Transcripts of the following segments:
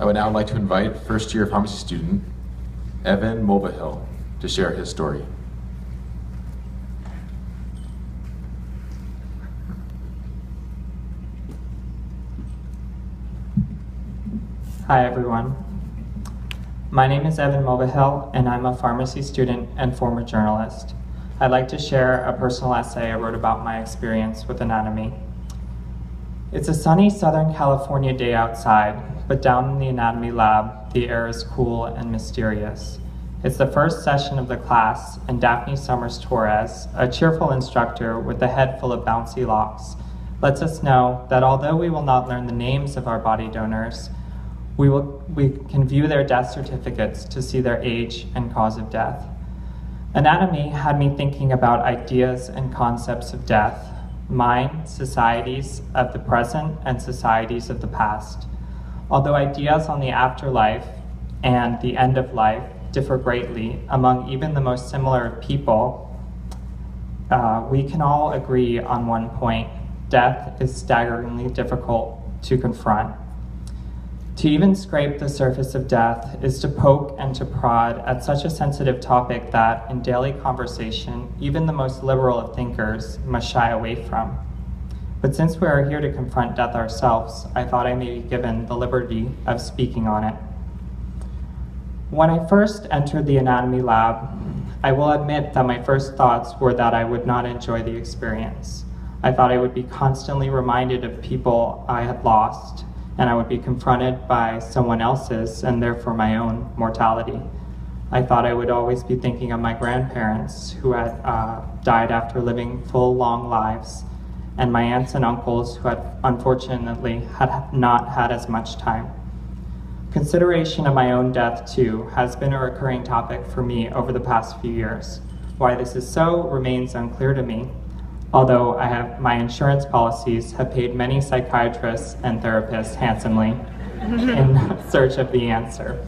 I would now like to invite first-year pharmacy student Evan Mulvihill to share his story. Hi everyone. My name is Evan Mulvihill and I'm a pharmacy student and former journalist. I'd like to share a personal essay I wrote about my experience with anatomy. It's a sunny Southern California day outside, but down in the anatomy lab, the air is cool and mysterious. It's the first session of the class, and Daphne Summers-Torres, a cheerful instructor with a head full of bouncy locks, lets us know that although we will not learn the names of our body donors, we can view their death certificates to see their age and cause of death. Anatomy had me thinking about ideas and concepts of death, mine, societies of the present, and societies of the past. Although ideas on the afterlife and the end of life differ greatly among even the most similar people, we can all agree on one point: death is staggeringly difficult to confront. To even scrape the surface of death is to poke and to prod at such a sensitive topic that, in daily conversation, even the most liberal of thinkers must shy away from. But since we are here to confront death ourselves, I thought I may be given the liberty of speaking on it. When I first entered the anatomy lab, I will admit that my first thoughts were that I would not enjoy the experience. I thought I would be constantly reminded of people I had lost, and I would be confronted by someone else's, and therefore my own, mortality. I thought I would always be thinking of my grandparents who had died after living full, long lives, and my aunts and uncles who had unfortunately had not had as much time. Consideration of my own death, too, has been a recurring topic for me over the past few years. Why this is so remains unclear to me, although my insurance policies have paid many psychiatrists and therapists handsomely in search of the answer.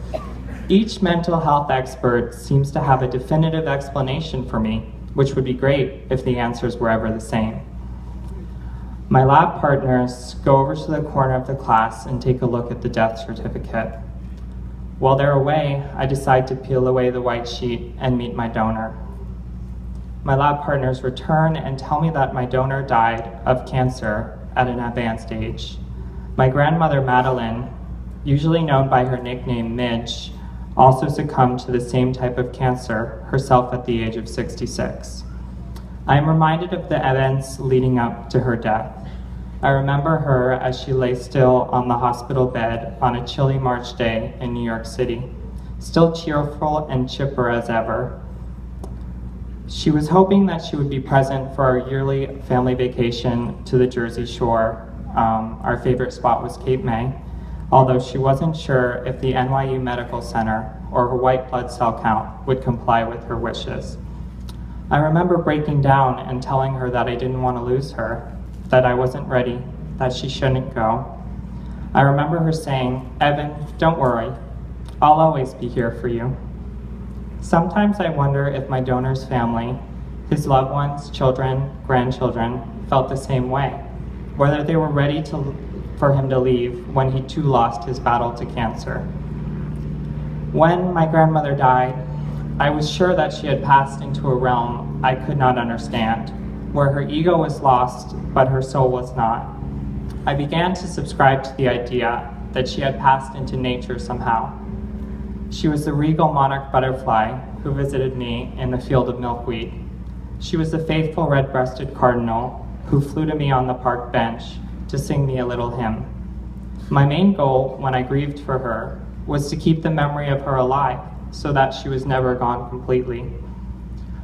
Each mental health expert seems to have a definitive explanation for me, which would be great if the answers were ever the same. My lab partners go over to the corner of the class and take a look at the death certificate. While they're away, I decide to peel away the white sheet and meet my donor. My lab partners return and tell me that my donor died of cancer at an advanced age. My grandmother, Madeline, usually known by her nickname Midge, also succumbed to the same type of cancer herself at the age of 66. I am reminded of the events leading up to her death. I remember her as she lay still on the hospital bed on a chilly March day in New York City, still cheerful and chipper as ever. She was hoping that she would be present for our yearly family vacation to the Jersey Shore. Our favorite spot was Cape May, although she wasn't sure if the NYU Medical Center or her white blood cell count would comply with her wishes. I remember breaking down and telling her that I didn't want to lose her, that I wasn't ready, that she shouldn't go. I remember her saying, "Evan, don't worry, I'll always be here for you." Sometimes I wonder if my donor's family, his loved ones, children, grandchildren, felt the same way, whether they were ready for him to leave when he too lost his battle to cancer. When my grandmother died, I was sure that she had passed into a realm I could not understand, where her ego was lost, but her soul was not. I began to subscribe to the idea that she had passed into nature somehow. She was the regal monarch butterfly who visited me in the field of milkweed. She was the faithful red-breasted cardinal who flew to me on the park bench to sing me a little hymn. My main goal when I grieved for her was to keep the memory of her alive so that she was never gone completely.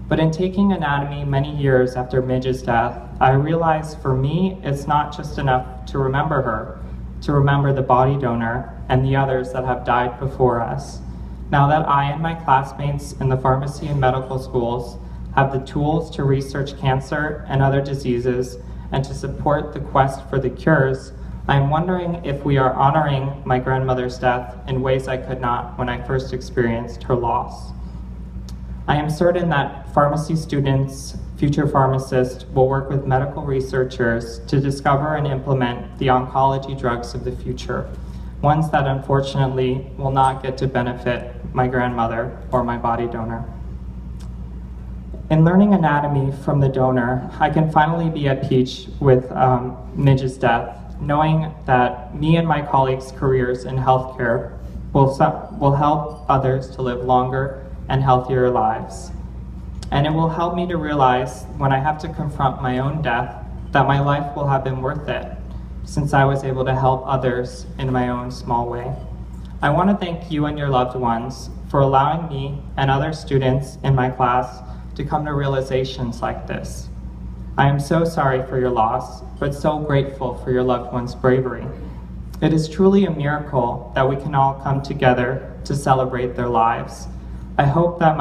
But in taking anatomy many years after Midge's death, I realized for me it's not just enough to remember her, to remember the body donor and the others that have died before us. Now that I and my classmates in the pharmacy and medical schools have the tools to research cancer and other diseases and to support the quest for the cures, I'm wondering if we are honoring my grandmother's death in ways I could not when I first experienced her loss. I am certain that pharmacy students, future pharmacists, will work with medical researchers to discover and implement the oncology drugs of the future, ones that unfortunately will not get to benefit my grandmother or my body donor. In learning anatomy from the donor, I can finally be at peace with Midge's death, knowing that me and my colleagues' careers in healthcare will help others to live longer and healthier lives. And it will help me to realize when I have to confront my own death that my life will have been worth it, since I was able to help others in my own small way. I want to thank you and your loved ones for allowing me and other students in my class to come to realizations like this. I am so sorry for your loss, but so grateful for your loved one's bravery. It is truly a miracle that we can all come together to celebrate their lives. I hope that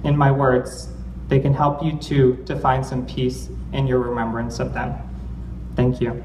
in my words, they can help you too to find some peace in your remembrance of them. Thank you.